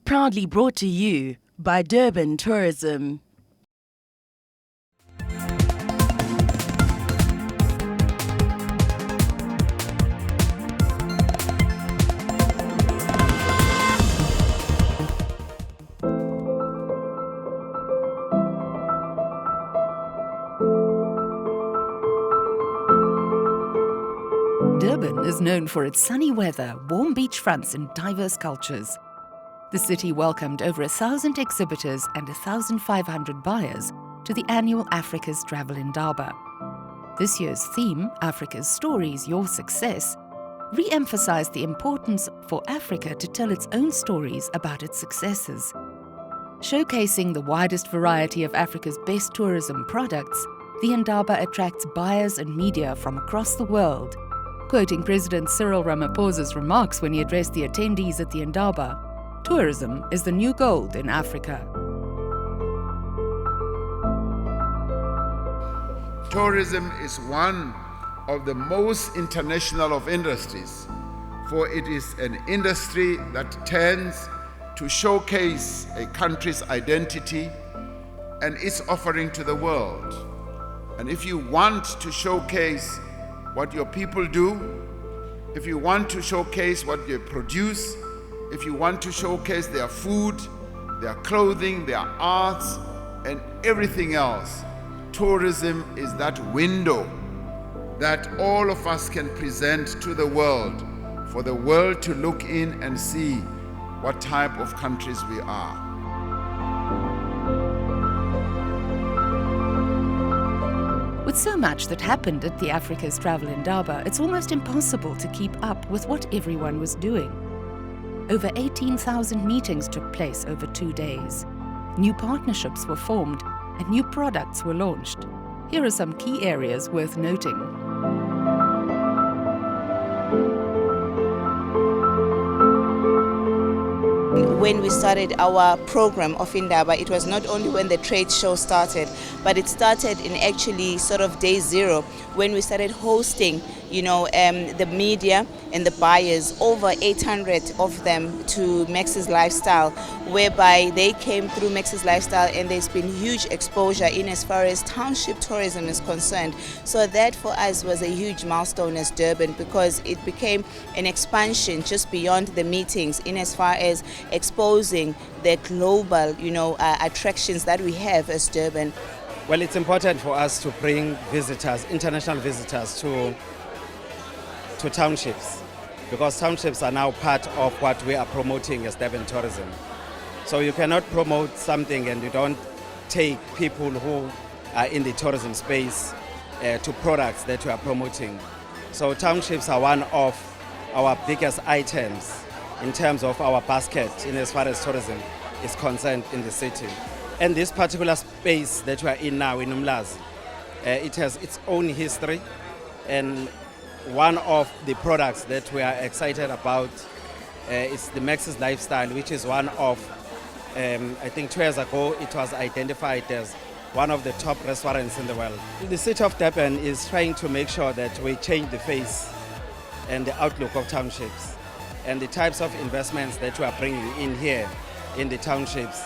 Proudly brought to you by Durban Tourism. Durban is known for its sunny weather, warm beachfronts and diverse cultures. The city welcomed over 1,000 exhibitors and 1,500 buyers to the annual Africa's Travel Indaba. This year's theme, Africa's Stories, Your Success, re-emphasized the importance for Africa to tell its own stories about its successes. Showcasing the widest variety of Africa's best tourism products, the Indaba attracts buyers and media from across the world. Quoting President Cyril Ramaphosa's remarks when he addressed the attendees at the Indaba, tourism is the new gold in Africa. Tourism is one of the most international of industries, for it is an industry that tends to showcase a country's identity and its offering to the world. And if you want to showcase what your people do, if you want to showcase what they produce, if you want to showcase their food, their clothing, their arts, and everything else, tourism is that window that all of us can present to the world, for the world to look in and see what type of countries we are. With so much that happened at the Africa's Travel Indaba, it's almost impossible to keep up with what everyone was doing. Over 18,000 meetings took place over 2 days. New partnerships were formed and new products were launched. Here are some key areas worth noting. When we started our program of Indaba, it was not only when the trade show started, but it started in actually sort of day zero when we started hosting, the media and the buyers, over 800 of them, to Max's Lifestyle, whereby they came through Max's Lifestyle, and there's been huge exposure in as far as Township Tourism is concerned. So that for us was a huge milestone as Durban, because it became an expansion just beyond the meetings in as far as exposing the global, attractions that we have as Durban. Well, it's important for us to bring visitors, international visitors, to townships, because townships are now part of what we are promoting as Durban Tourism. So you cannot promote something and you don't take people who are in the tourism space to products that you are promoting. So townships are one of our biggest items in terms of our basket in as far as tourism is concerned in the city. And this particular space that we are in now in Umlazi, it has its own history, and one of the products that we are excited about is the Max's Lifestyle, which is one of, I think 2 years ago, it was identified as one of the top restaurants in the world. The city of Durban is trying to make sure that we change the face and the outlook of townships, and the types of investments that we are bringing in here in the townships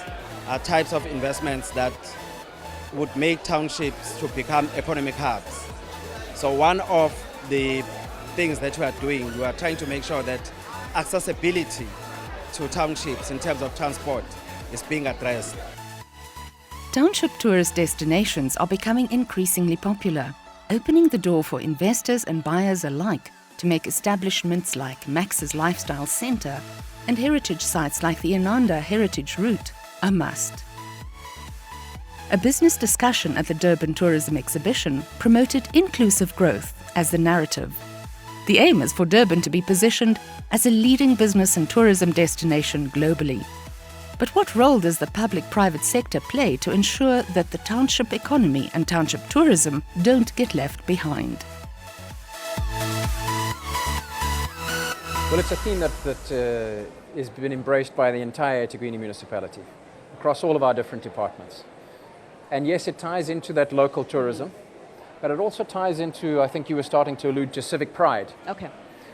are types of investments that would make townships to become economic hubs. So one of the things that we are doing, we are trying to make sure that accessibility to townships in terms of transport is being addressed. Township tourist destinations are becoming increasingly popular, opening the door for investors and buyers alike to make establishments like Max's Lifestyle Centre and heritage sites like the Inanda Heritage Route a must. A business discussion at the Durban Tourism exhibition promoted inclusive growth as the narrative. The aim is for Durban to be positioned as a leading business and tourism destination globally. But what role does the public-private sector play to ensure that the township economy and township tourism don't get left behind? Well, it's a theme that has been embraced by the entire eThekwini municipality, across all of our different departments. And yes, it ties into that local tourism, but it also ties into, I think you were starting to allude to, civic pride. Okay.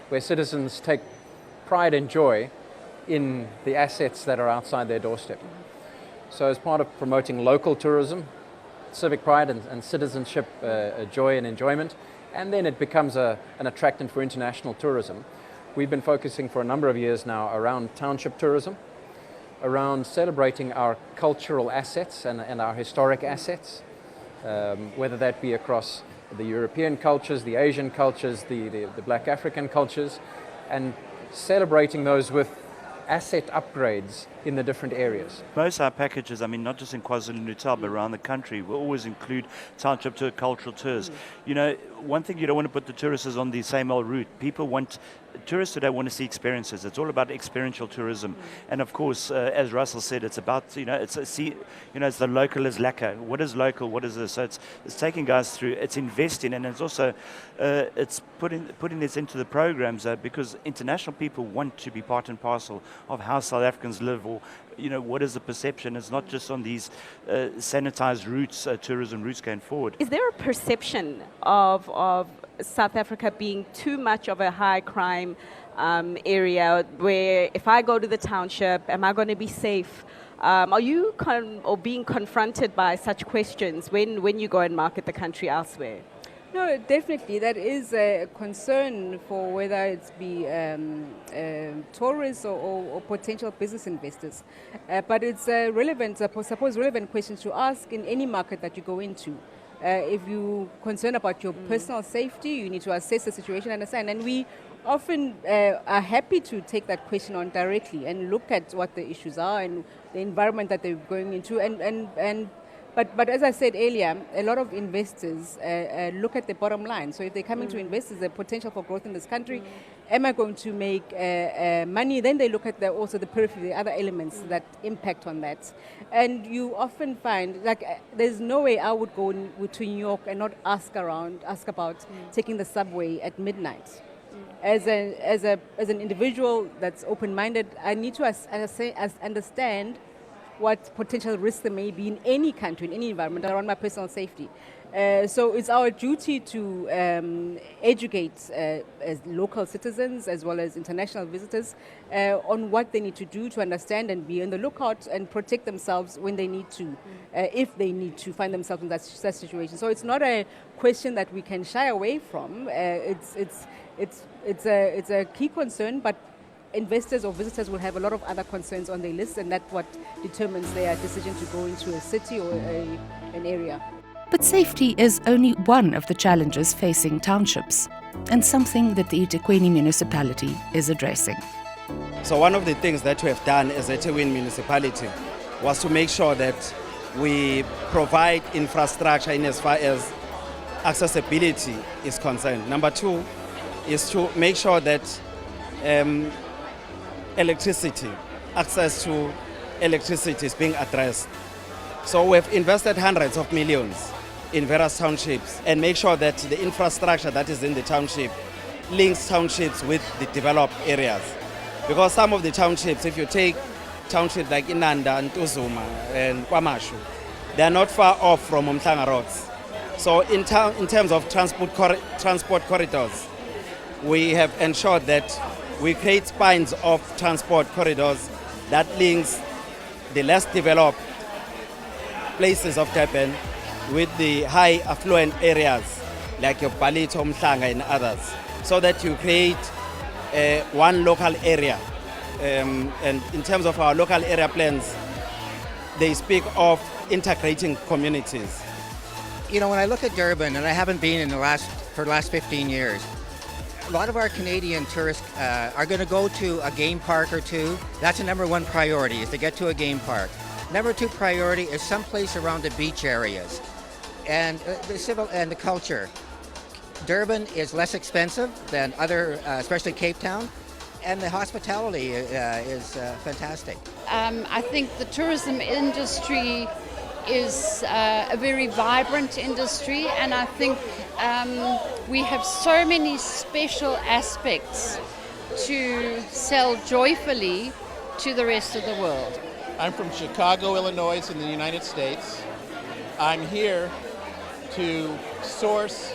Where citizens take pride and joy in the assets that are outside their doorstep. So as part of promoting local tourism, civic pride and citizenship joy and enjoyment, and then it becomes an attractant for international tourism. We've been focusing for a number of years now around township tourism, around celebrating our cultural assets and our historic assets, whether that be across the European cultures, the Asian cultures, the Black African cultures, and celebrating those with asset upgrades in the different areas. Most of our packages, I mean, not just in KwaZulu Natal, but around the country, will always include township tour, cultural tours. You know, one thing you don't want to put the tourists is on the same old route. Tourists today want to see experiences. It's all about experiential tourism. And of course, as Russell said, it's about, it's the local is lekker. What is local? What is this? So it's taking guys through, it's investing, and it's also, it's putting this into the programs because international people want to be part and parcel of how South Africans live, or what is the perception. It's not just on these sanitized routes, tourism routes going forward. Is there a perception of South Africa being too much of a high crime area, where if I go to the township, am I going to be safe? Are you being confronted by such questions when you go and market the country elsewhere? No, definitely. That is a concern for whether it's be tourists or potential business investors. But it's relevant questions to ask in any market that you go into. If you're concerned about your personal safety, you need to assess the situation and understand. And we often are happy to take that question on directly and look at what the issues are and the environment that they're going into. But as I said earlier, a lot of investors look at the bottom line. So if they're coming to invest, there's a potential for growth in this country. Am I going to make money? Then they look at also the periphery, the other elements that impact on that. And you often find, there's no way I would go to New York and not ask about taking the subway at midnight. As an individual that's open-minded, I need to understand what potential risks there may be in any country, in any environment, around my personal safety. So it's our duty to educate as local citizens as well as international visitors on what they need to do to understand and be on the lookout and protect themselves when they need to, if they need to find themselves in that situation. So it's not a question that we can shy away from. It's a key concern, but investors or visitors will have a lot of other concerns on their list, and that's what determines their decision to go into a city or an area. But safety is only one of the challenges facing townships, and something that the eThekwini municipality is addressing. So one of the things that we have done as a eThekwini municipality was to make sure that we provide infrastructure in as far as accessibility is concerned. Number two is to make sure that access to electricity is being addressed. So we've invested hundreds of millions in various townships and make sure that the infrastructure that is in the township links townships with the developed areas. Because some of the townships, if you take townships like Inanda and Tuzuma and Kwamashu, they are not far off from Umhlanga roads. So in terms of transport corridors, we have ensured that we create spines of transport corridors that links the less developed places of Durban with the high affluent areas like your Palito, Umhlanga and others, so that you create one local area. And in terms of our local area plans, they speak of integrating communities. When I look at Durban, and I haven't been for the last 15 years, a lot of our Canadian tourists are going to go to a game park or two. That's the number one priority, is to get to a game park. Number two priority is someplace around the beach areas. And the culture. Durban is less expensive than other, especially Cape Town, and the hospitality is fantastic. I think the tourism industry is a very vibrant industry, and I think we have so many special aspects to sell joyfully to the rest of the world. I'm from Chicago, Illinois in the United States. I'm here to source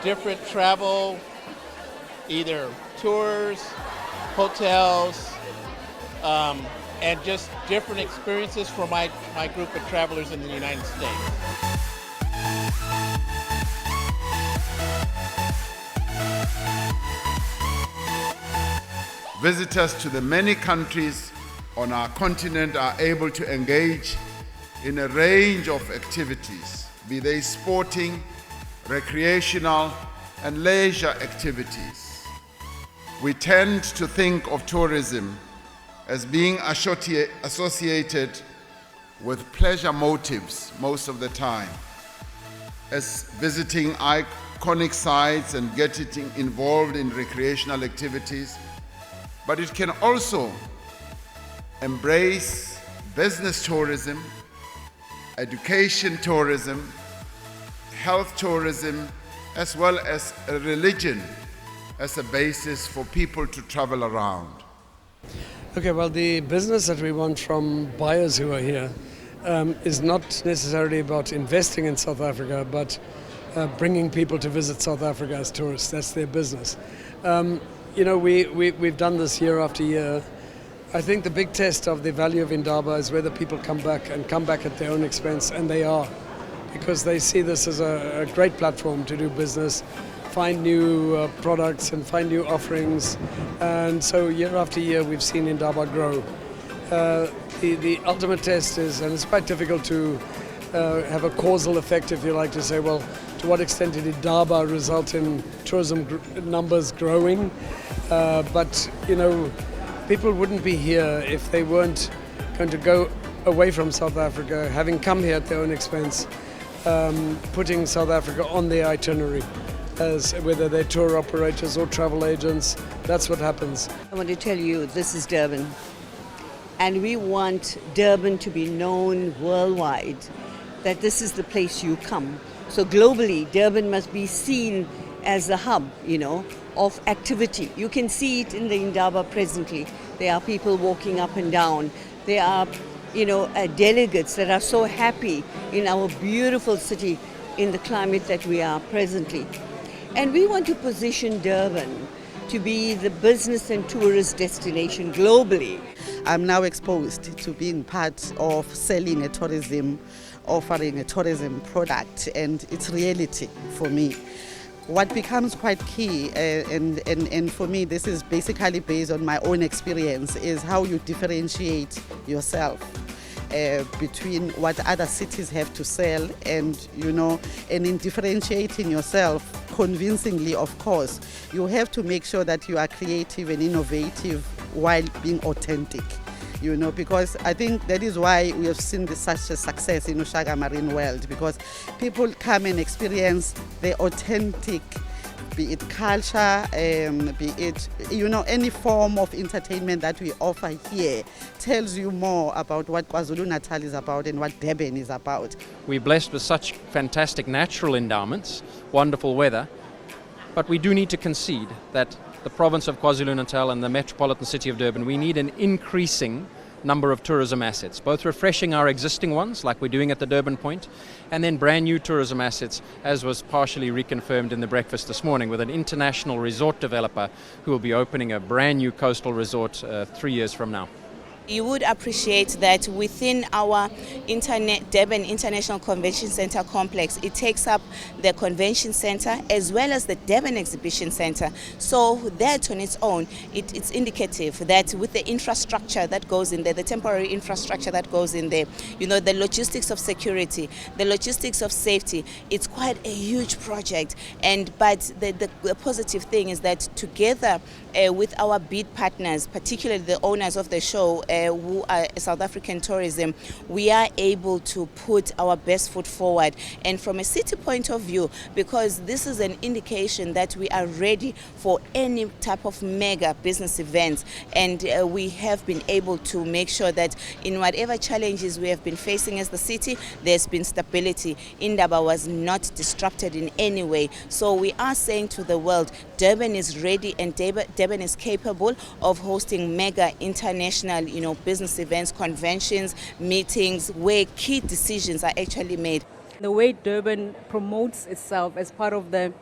different travel, either tours, hotels, and just different experiences for my group of travelers in the United States. Visitors to the many countries on our continent are able to engage in a range of activities, be they sporting, recreational, and leisure activities. We tend to think of tourism as being associated with pleasure motives most of the time, as visiting iconic sites and getting involved in recreational activities. But it can also embrace business tourism, education tourism, health tourism, as well as a religion as a basis for people to travel around. Okay, well, the business that we want from buyers who are here is not necessarily about investing in South Africa, but bringing people to visit South Africa as tourists. That's their business. You know, we've done this year after year. I think the big test of the value of Indaba is whether people come back at their own expense, and they are, because they see this as a great platform to do business, find new products and find new offerings. And so year after year we've seen Indaba grow. The ultimate test is, and it's quite difficult to have a causal effect, if you like, to say, well, to what extent did Indaba result in tourism numbers growing? But, you know, people wouldn't be here if they weren't going to go away from South Africa, having come here at their own expense, putting South Africa on their itinerary, as whether they're tour operators or travel agents. That's what happens. I want to tell you, this is Durban, and we want Durban to be known worldwide, that this is the place you come. So globally, Durban must be seen as the hub, you know, of activity. You can see it in the Indaba presently. There are people walking up and down. There are, you know, delegates that are so happy in our beautiful city, in the climate that we are presently. And we want to position Durban to be the business and tourist destination globally. I'm now exposed to being part of selling a tourism, offering a tourism product, and it's reality for me. What becomes quite key, and for me this is basically based on my own experience, is how you differentiate yourself between what other cities have to sell, and you know, and in differentiating yourself convincingly, of course, you have to make sure that you are creative and innovative while being authentic. You know, because I think that is why we have seen such a success in Ushaga Marine World, because people come and experience the authentic, be it culture, be it, you know, any form of entertainment that we offer here tells you more about what KwaZulu Natal is about and what Durban is about. We're blessed with such fantastic natural endowments, wonderful weather, but we do need to concede that the province of KwaZulu Natal and the metropolitan city of Durban, we need an increasing number of tourism assets, both refreshing our existing ones, like we're doing at the Durban Point, and then brand new tourism assets, as was partially reconfirmed in the breakfast this morning, with an international resort developer who will be opening a brand new coastal resort 3 years from now. You would appreciate that within our Durban International Convention Center complex, it takes up the convention center as well as the Durban Exhibition Center. So that on its own, it's indicative that with the infrastructure that goes in there, the temporary infrastructure that goes in there, you know, the logistics of security, the logistics of safety, it's quite a huge project. But the positive thing is that together with our bid partners, particularly the owners of the show, who are South African Tourism, we are able to put our best foot forward. And from a city point of view, because this is an indication that we are ready for any type of mega business events, and we have been able to make sure that in whatever challenges we have been facing as the city, there's been stability. Indaba was not disrupted in any way. So we are saying to the world, Durban is ready, and Durban is capable of hosting mega international, you know, business events, conventions, meetings, where key decisions are actually made. The way Durban promotes itself as part of the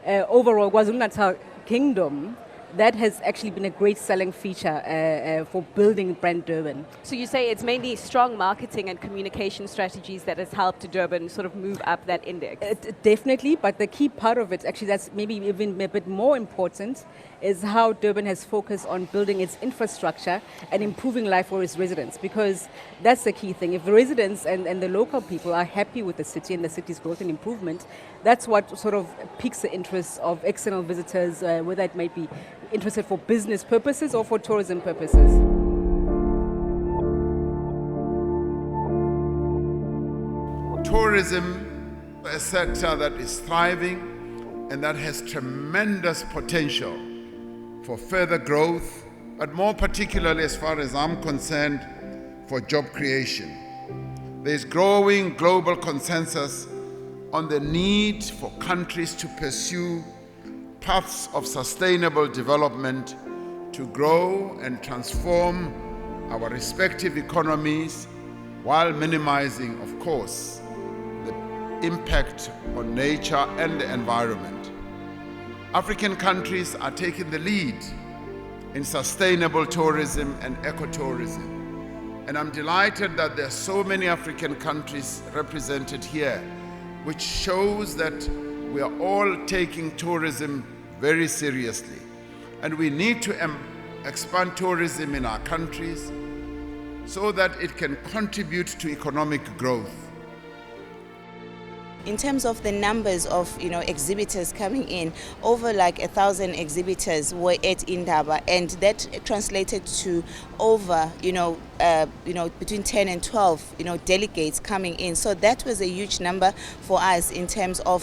overall KwaZulu Natal kingdom that has actually been a great selling feature for building brand Durban. So you say it's mainly strong marketing and communication strategies that has helped Durban sort of move up that index? Definitely, but the key part of it, actually that's maybe even a bit more important, is how Durban has focused on building its infrastructure and improving life for its residents, because that's the key thing. If the residents and the local people are happy with the city and the city's growth and improvement, that's what sort of piques the interest of external visitors, whether it might be interested for business purposes or for tourism purposes. Tourism, a sector that is thriving and that has tremendous potential for further growth, but more particularly, as far as I'm concerned, for job creation. There's growing global consensus on the need for countries to pursue paths of sustainable development to grow and transform our respective economies while minimizing, of course, the impact on nature and the environment. African countries are taking the lead in sustainable tourism and ecotourism. And I'm delighted that there are so many African countries represented here, which shows that we are all taking tourism very seriously. And we need to expand tourism in our countries so that it can contribute to economic growth. In terms of the numbers of exhibitors coming in, over like 1,000 exhibitors were at Indaba, and that translated to over between 10 and 12 delegates coming in. So that was a huge number for us in terms of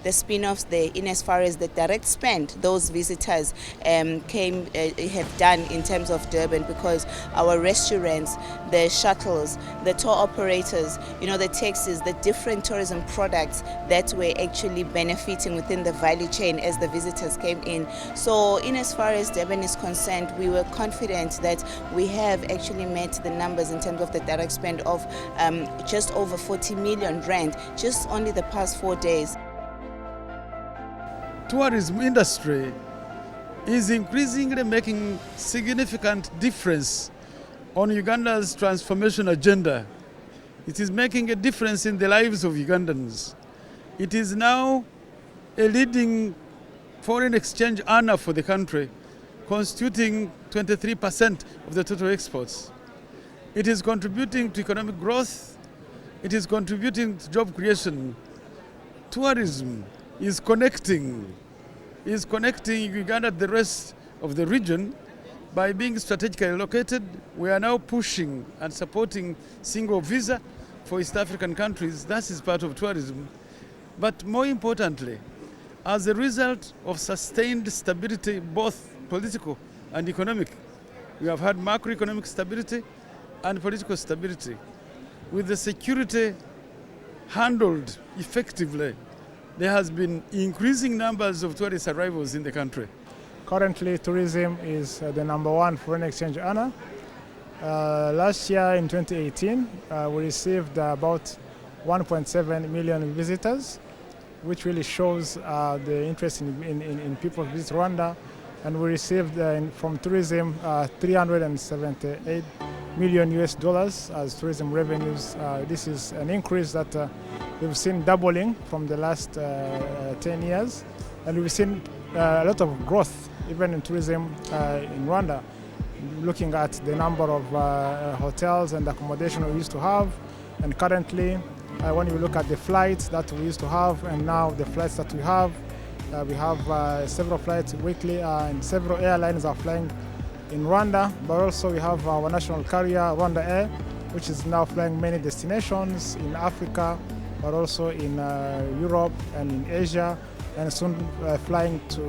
the spin-offs there, in as far as the direct spend those visitors have done in terms of Durban, because our restaurants, the shuttles, the tour operators, the taxis, the different tourism products that were actually benefiting within the value chain as the visitors came in. So in as far as Durban is concerned, we were confident that we have actually met the numbers in terms of the direct spend of just over 40 million rand, just only the past 4 days. Tourism industry is increasingly making significant difference on Uganda's transformation agenda. It is making a difference in the lives of Ugandans. It is now a leading foreign exchange earner for the country, constituting 23% of the total exports. It is contributing to economic growth. It is contributing to job creation. Tourism is connecting Uganda to the rest of the region by being strategically located. We are now pushing and supporting single visa for East African countries. That is part of tourism. But more importantly, as a result of sustained stability, both political and economic, we have had macroeconomic stability and political stability. With the security handled effectively, there has been increasing numbers of tourist arrivals in the country. Currently, tourism is the #1 foreign exchange earner. Last year, in 2018, we received about 1.7 million visitors, which really shows the interest in people visit Rwanda. And we received from tourism $378 million as tourism revenues. This is an increase that we've seen doubling from the last 10 years. And we've seen a lot of growth even in tourism in Rwanda, looking at the number of hotels and accommodation we used to have. And currently, when you look at the flights that we used to have and now the flights that we have several flights weekly and several airlines are flying in Rwanda, but also we have our national carrier, Rwanda Air, which is now flying many destinations in Africa, but also in Europe and in Asia, and soon flying to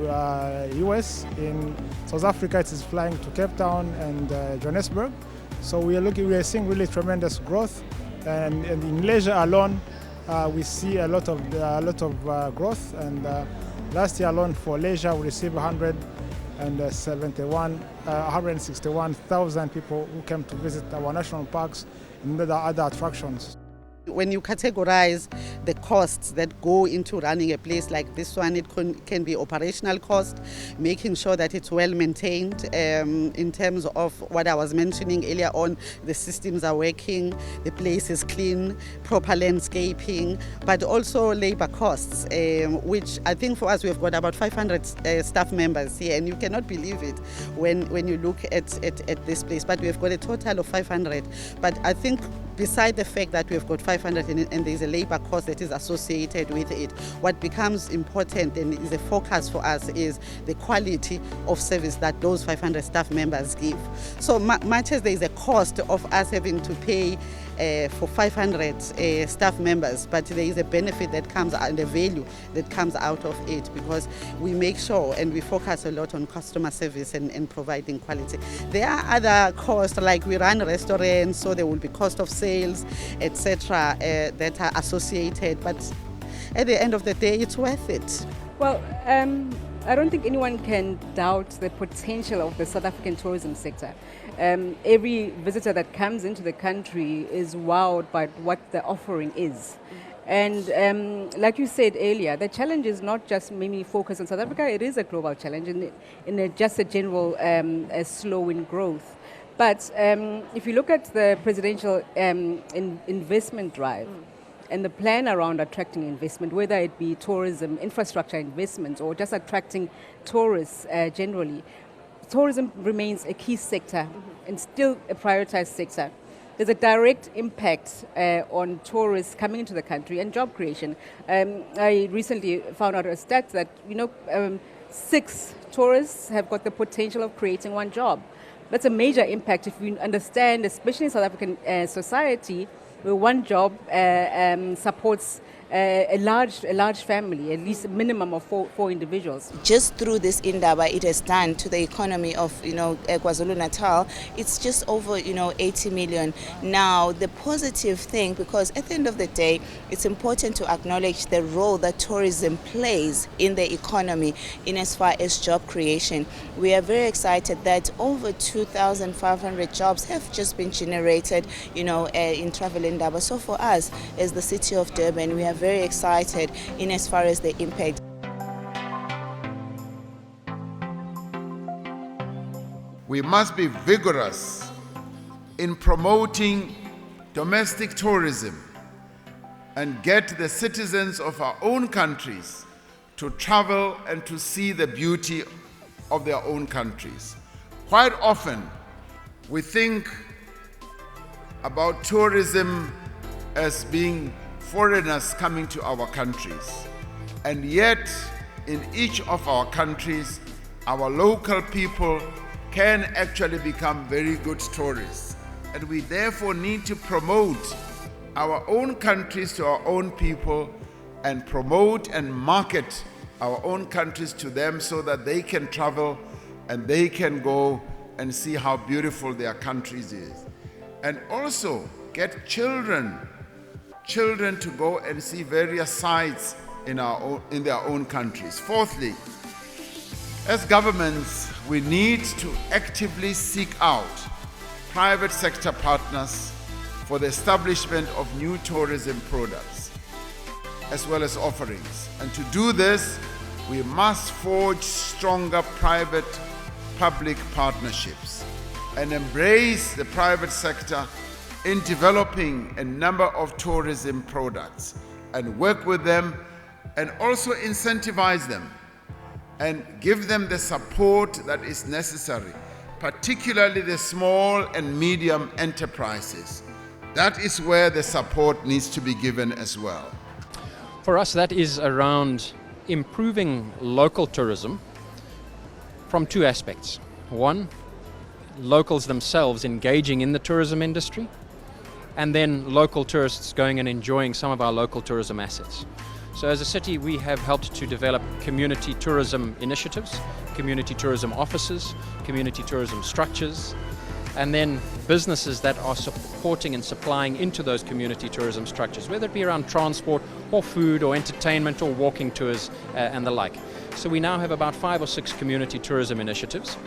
US. In South Africa, it is flying to Cape Town and Johannesburg. So we are seeing really tremendous growth, and in leisure alone, we see a lot of growth. And last year alone for leisure, we received 161,000 people who came to visit our national parks and other attractions. When you categorize the costs that go into running a place like this one, it can be operational cost, making sure that it's well maintained in terms of what I was mentioning earlier on, the systems are working, the place is clean, proper landscaping, but also labor costs, which I think for us we've got about 500 staff members here, and you cannot believe it when you look at this place, but we've got a total of 500. But I think beside the fact that we've got 500 and there's a labor cost that is associated with it, what becomes important and is a focus for us is the quality of service that those 500 staff members give. So much as there is a cost of us having to pay for 500 staff members, but there is a benefit that comes and a value that comes out of it, because we make sure and we focus a lot on customer service and providing quality. There are other costs, like we run restaurants, so there will be cost of sales, etc., that are associated, but at the end of the day, it's worth it. Well, I don't think anyone can doubt the potential of the South African tourism sector. Every visitor that comes into the country is wowed by what the offering is. And like you said earlier, the challenge is not just maybe focused on South Africa, it is a global challenge in just a general slow in growth. But if you look at the presidential investment drive, and the plan around attracting investment, whether it be tourism, infrastructure investments, or just attracting tourists generally, tourism remains a key sector and still a prioritized sector. There's a direct impact on tourists coming into the country and job creation. I recently found out a stat that 6 tourists have got the potential of creating 1 job. That's a major impact if you understand, especially in South African society, where 1 job supports a large family, at least a minimum of four individuals. Just through this Indaba, it has done to the economy of KwaZulu Natal. It's just over 80 million. Now the positive thing, because at the end of the day, it's important to acknowledge the role that tourism plays in the economy in as far as job creation. We are very excited that over 2,500 jobs have just been generated, in Travel Indaba. So for us, as the city of Durban, we are very excited in as far as the impact. We must be vigorous in promoting domestic tourism and get the citizens of our own countries to travel and to see the beauty of their own countries. Quite often, we think about tourism as being foreigners coming to our countries. And yet, in each of our countries, our local people can actually become very good tourists. And we therefore need to promote our own countries to our own people and promote and market our own countries to them so that they can travel and they can go and see how beautiful their countries is. And also get children to go and see various sites in their own countries. Fourthly, as governments, we need to actively seek out private sector partners for the establishment of new tourism products as well as offerings. And to do this, we must forge stronger private-public partnerships and embrace the private sector in developing a number of tourism products and work with them and also incentivize them and give them the support that is necessary, particularly the small and medium enterprises. That is where the support needs to be given as well. For us, that is around improving local tourism from 2 aspects. One, locals themselves engaging in the tourism industry, and then local tourists going and enjoying some of our local tourism assets. So as a city, we have helped to develop community tourism initiatives, community tourism offices, community tourism structures, and then businesses that are supporting and supplying into those community tourism structures, whether it be around transport or food or entertainment or walking tours and the like. So we now have about 5 or 6 community tourism initiatives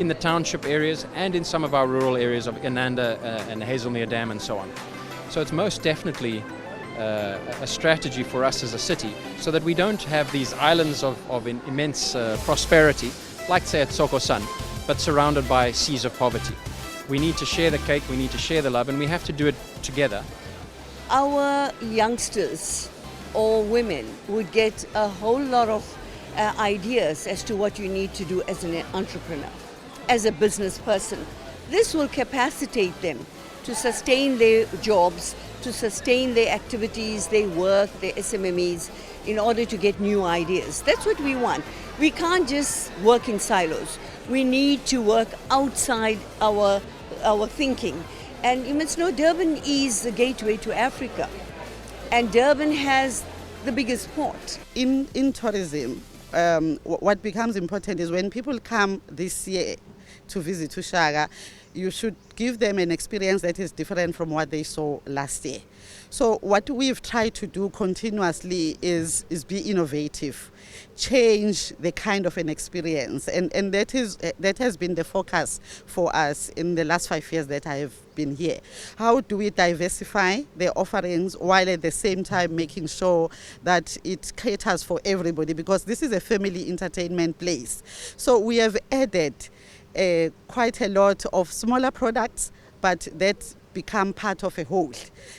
in the township areas and in some of our rural areas of Inanda and Hazelmere Dam and so on. So it's most definitely a strategy for us as a city, so that we don't have these islands of immense prosperity, like say at Sokosan, but surrounded by seas of poverty. We need to share the cake, we need to share the love, and we have to do it together. Our youngsters or women would get a whole lot of ideas as to what you need to do as an entrepreneur, as a business person. This will capacitate them to sustain their jobs, to sustain their activities, their work, their SMMEs, in order to get new ideas. That's what we want. We can't just work in silos. We need to work outside our thinking. And you must know Durban is the gateway to Africa. And Durban has the biggest port. In tourism, what becomes important is when people come this year to visit Ushaga, you should give them an experience that is different from what they saw last year. So what we've tried to do continuously is be innovative, change the kind of an experience, and that has been the focus for us in the last 5 years that I have been here. How do we diversify the offerings while at the same time making sure that it caters for everybody, because this is a family entertainment place. So we have added quite a lot of smaller products, but that become part of a whole.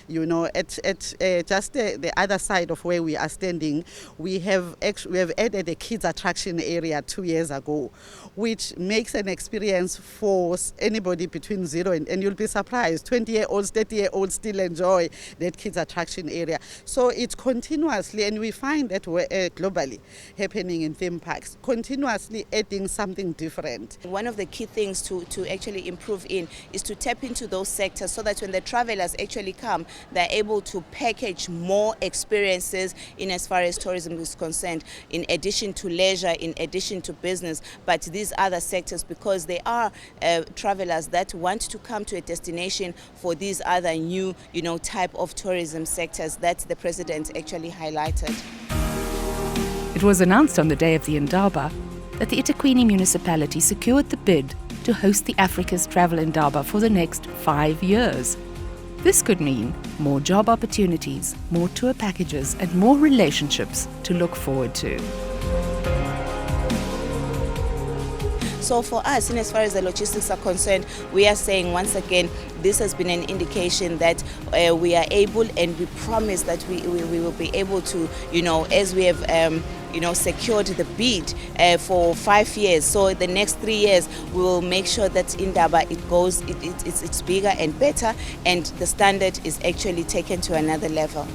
You know, at just the other side of where we are standing, we have added a kids attraction area 2 years ago, which makes an experience for anybody between 0 and you'll be surprised, 20-year-olds, 30-year-olds still enjoy that kids attraction area. So it's continuously, and we find that globally happening in theme parks, continuously adding something different. One of the key things to actually improve in is to tap into those sectors, so that when the travelers actually come, they're able to package more experiences in as far as tourism is concerned, in addition to leisure, in addition to business, but these other sectors, because they are travelers that want to come to a destination for these other new, type of tourism sectors that the president actually highlighted. It was announced on the day of the Indaba that the eThekwini municipality secured the bid to host the Africa's Travel Indaba for the next 5 years. This could mean more job opportunities, more tour packages, and more relationships to look forward to. So for us, in as far as the logistics are concerned, we are saying once again, this has been an indication that we are able, and we promise that we will be able to, as we have secured the bid for 5 years. So the next 3 years, we will make sure that Indaba, it's bigger and better, and the standard is actually taken to another level.